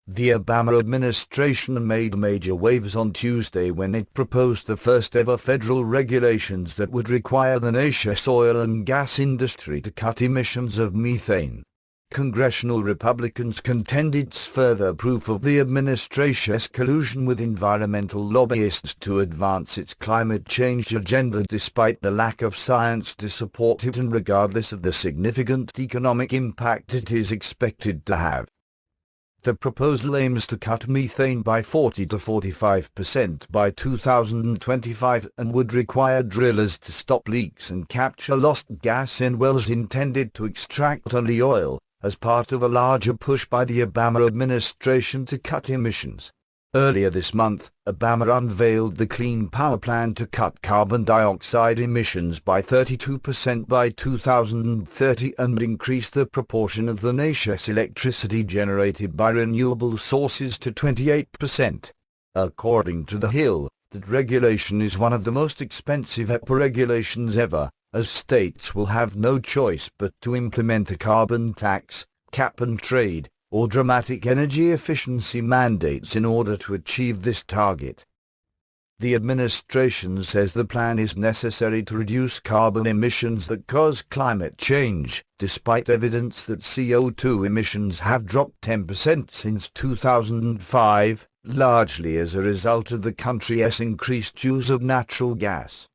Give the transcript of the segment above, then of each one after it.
The Obama administration made major waves on Tuesday when it proposed the first-ever federal regulations that would require the nation's oil and gas industry to cut emissions of methane. Congressional Republicans contend it's further proof of the administration's collusion with environmental lobbyists to advance its climate change agenda despite the lack of science to support it and regardless of the significant economic impact it is expected to have. The proposal aims to cut methane by 40 to 45% by 2025 and would require drillers to stop leaks and capture lost gas in wells intended to extract only oil, as part of a larger push by the Obama administration to cut emissions. Earlier this month, Obama unveiled the Clean Power Plan to cut carbon dioxide emissions by 32% by 2030 and increase the proportion of the nation's electricity generated by renewable sources to 28%. According to The Hill, that regulation is one of the most expensive EPA regulations ever, as states will have no choice but to implement a carbon tax, cap and trade, or dramatic energy efficiency mandates in order to achieve this target. The administration says the plan is necessary to reduce carbon emissions that cause climate change, despite evidence that CO2 emissions have dropped 10% since 2005, largely as a result of the country's increased use of natural gas.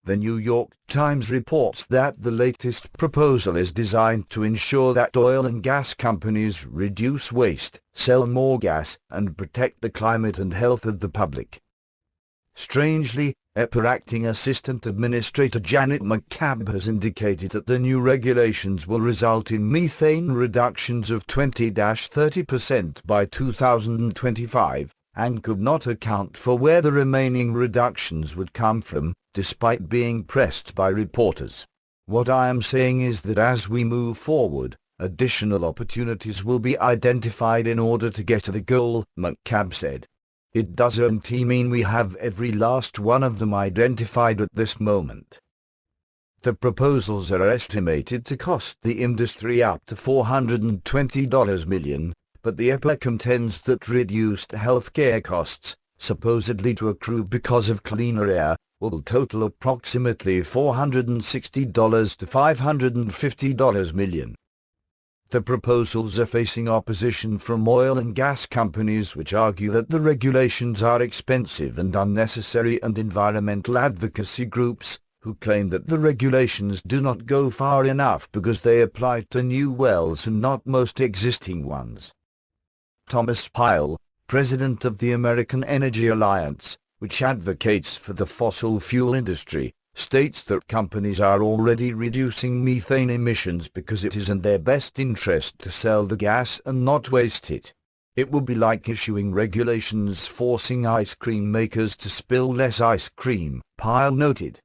The New York Times reports that the latest proposal is designed to ensure that oil and gas companies reduce waste, sell more gas, and protect the climate and health of the public. Strangely, EPA Acting Assistant Administrator Janet McCabe has indicated that the new regulations will result in methane reductions of 20–30% by 2025, and could not account for where the remaining reductions would come from, despite being pressed by reporters. What I am saying is that as we move forward, additional opportunities will be identified in order to get to the goal, McCabe said. It doesn't mean we have every last one of them identified at this moment. The proposals are estimated to cost the industry up to $420 million, but the EPA contends that reduced healthcare costs, supposedly to accrue because of cleaner air, will total approximately $460 to $550 million. The proposals are facing opposition from oil and gas companies which argue that the regulations are expensive and unnecessary, and environmental advocacy groups, who claim that the regulations do not go far enough because they apply to new wells and not most existing ones. Thomas Pyle, president of the American Energy Alliance, which advocates for the fossil fuel industry, states that companies are already reducing methane emissions because it is in their best interest to sell the gas and not waste it. It would be like issuing regulations forcing ice cream makers to spill less ice cream, Pyle noted.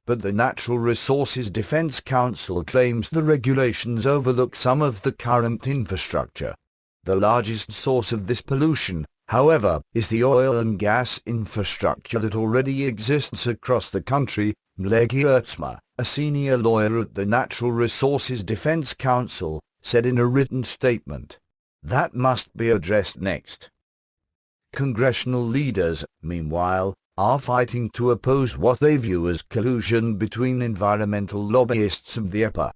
But the Natural Resources Defense Council claims the regulations overlook some of the current infrastructure. The largest source of this pollution, however, is the oil and gas infrastructure that already exists across the country, Mlegi Ertzma, a senior lawyer at the Natural Resources Defense Council, said in a written statement. That must be addressed next. Congressional leaders, meanwhile, are fighting to oppose what they view as collusion between environmental lobbyists and the EPA.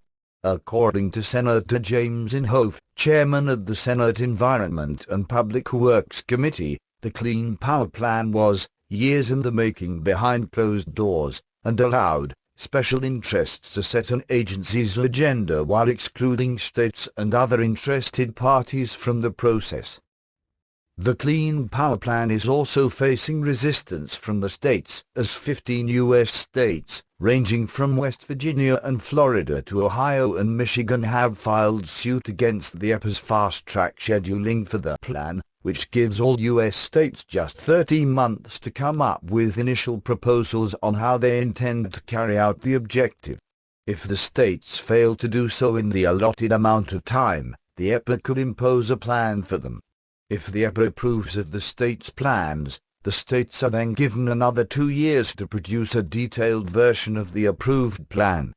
According to Senator James Inhofe, chairman of the Senate Environment and Public Works Committee, the Clean Power Plan was years in the making behind closed doors, and allowed special interests to set an agency's agenda while excluding states and other interested parties from the process. The Clean Power Plan is also facing resistance from the states, as 15 U.S. states, ranging from West Virginia and Florida to Ohio and Michigan, have filed suit against the EPA's fast-track scheduling for the plan, which gives all U.S. states just 30 months to come up with initial proposals on how they intend to carry out the objective. If the states fail to do so in the allotted amount of time, the EPA could impose a plan for them. If the EPA approves of the states' plans, the states are then given another 2 years to produce a detailed version of the approved plan.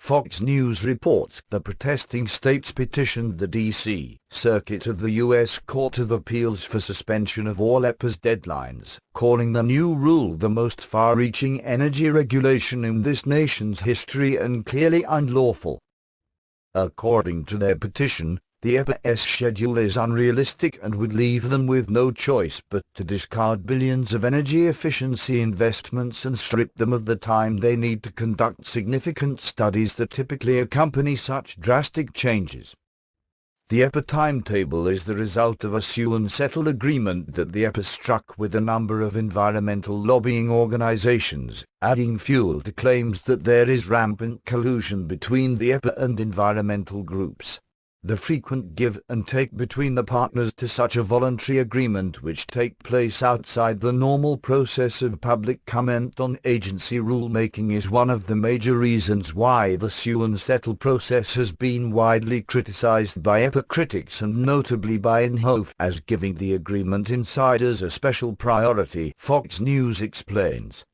Fox News reports the protesting states petitioned the D.C. Circuit of the U.S. Court of Appeals for suspension of all EPA's deadlines, calling the new rule the most far-reaching energy regulation in this nation's history and clearly unlawful. According to their petition, the EPA's schedule is unrealistic and would leave them with no choice but to discard billions of energy efficiency investments and strip them of the time they need to conduct significant studies that typically accompany such drastic changes. The EPA timetable is the result of a sue and settle agreement that the EPA struck with a number of environmental lobbying organizations, adding fuel to claims that there is rampant collusion between the EPA and environmental groups. The frequent give and take between the partners to such a voluntary agreement, which take place outside the normal process of public comment on agency rulemaking, is one of the major reasons why the sue and settle process has been widely criticized by EPA critics and notably by Inhofe as giving the agreement insiders a special priority, Fox News explains.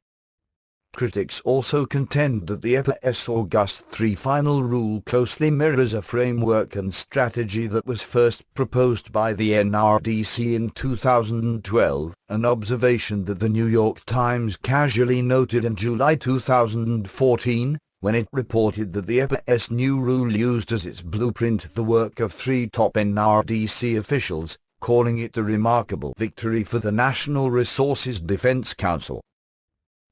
Critics also contend that the EPA's August 3 final rule closely mirrors a framework and strategy that was first proposed by the NRDC in 2012, an observation that the New York Times casually noted in July 2014, when it reported that the EPA's new rule used as its blueprint the work of 3 top NRDC officials, calling it a remarkable victory for the National Resources Defense Council.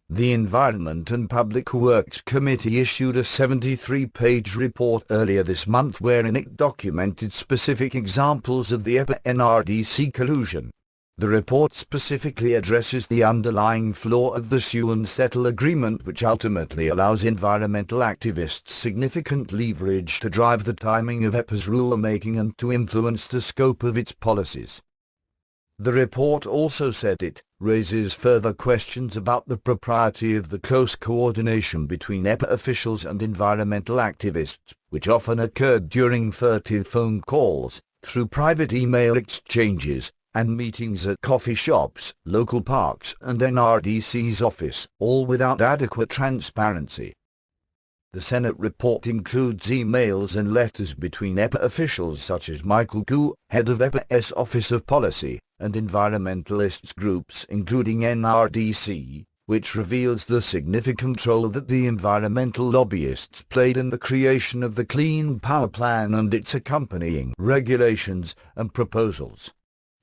The Environment and Public Works Committee issued a 73-page report earlier this month wherein it documented specific examples of the EPA-NRDC collusion. The report specifically addresses the underlying flaw of the sue and settle agreement, which ultimately allows environmental activists significant leverage to drive the timing of EPA's rulemaking and to influence the scope of its policies. The report also said it raises further questions about the propriety of the close coordination between EPA officials and environmental activists, which often occurred during furtive phone calls, through private email exchanges, and meetings at coffee shops, local parks, and NRDC's office, all without adequate transparency. The Senate report includes emails and letters between EPA officials such as Michael Koo, head of EPA's Office of Policy, and environmentalist groups including NRDC, which reveals the significant role that the environmental lobbyists played in the creation of the Clean Power Plan and its accompanying regulations and proposals.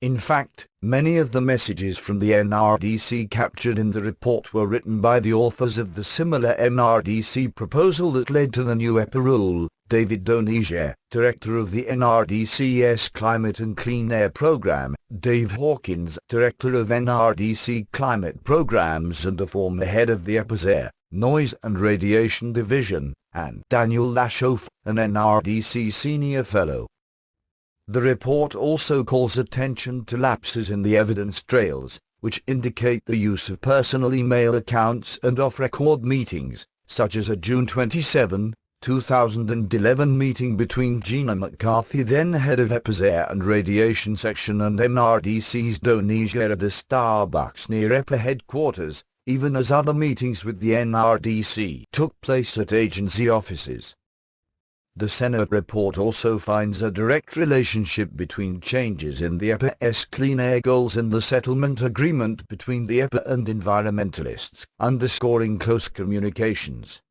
In fact, many of the messages from the NRDC captured in the report were written by the authors of the similar NRDC proposal that led to the new EPA rule, David Donija, director of the NRDC's Climate and Clean Air Program, Dave Hawkins, director of NRDC Climate Programs and the former head of the EPA's Air, Noise and Radiation Division, and Daniel Lashoff, an NRDC senior fellow. The report also calls attention to lapses in the evidence trails, which indicate the use of personal email accounts and off-record meetings, such as a June 27, 2011 meeting between Gina McCarthy, then head of EPA's Air and Radiation Section, and NRDC's Donija at a Starbucks near EPA headquarters, even as other meetings with the NRDC took place at agency offices. The Senate report also finds a direct relationship between changes in the EPA's clean air goals and the settlement agreement between the EPA and environmentalists, underscoring close communications.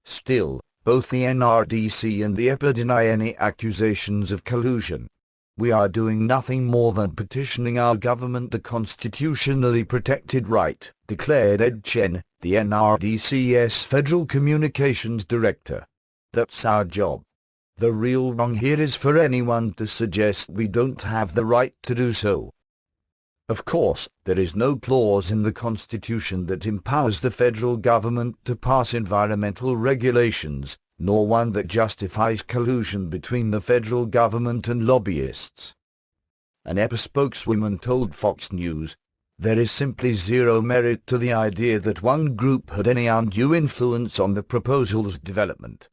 Still, both the NRDC and the EPA deny any accusations of collusion. We are doing nothing more than petitioning our government, the constitutionally protected right, declared Ed Chen, the NRDC's Federal Communications Director. That's our job. The real wrong here is for anyone to suggest we don't have the right to do so. Of course, there is no clause in the Constitution that empowers the federal government to pass environmental regulations, nor one that justifies collusion between the federal government and lobbyists. An EPA spokeswoman told Fox News, "There is simply zero merit to the idea that one group had any undue influence on the proposal's development.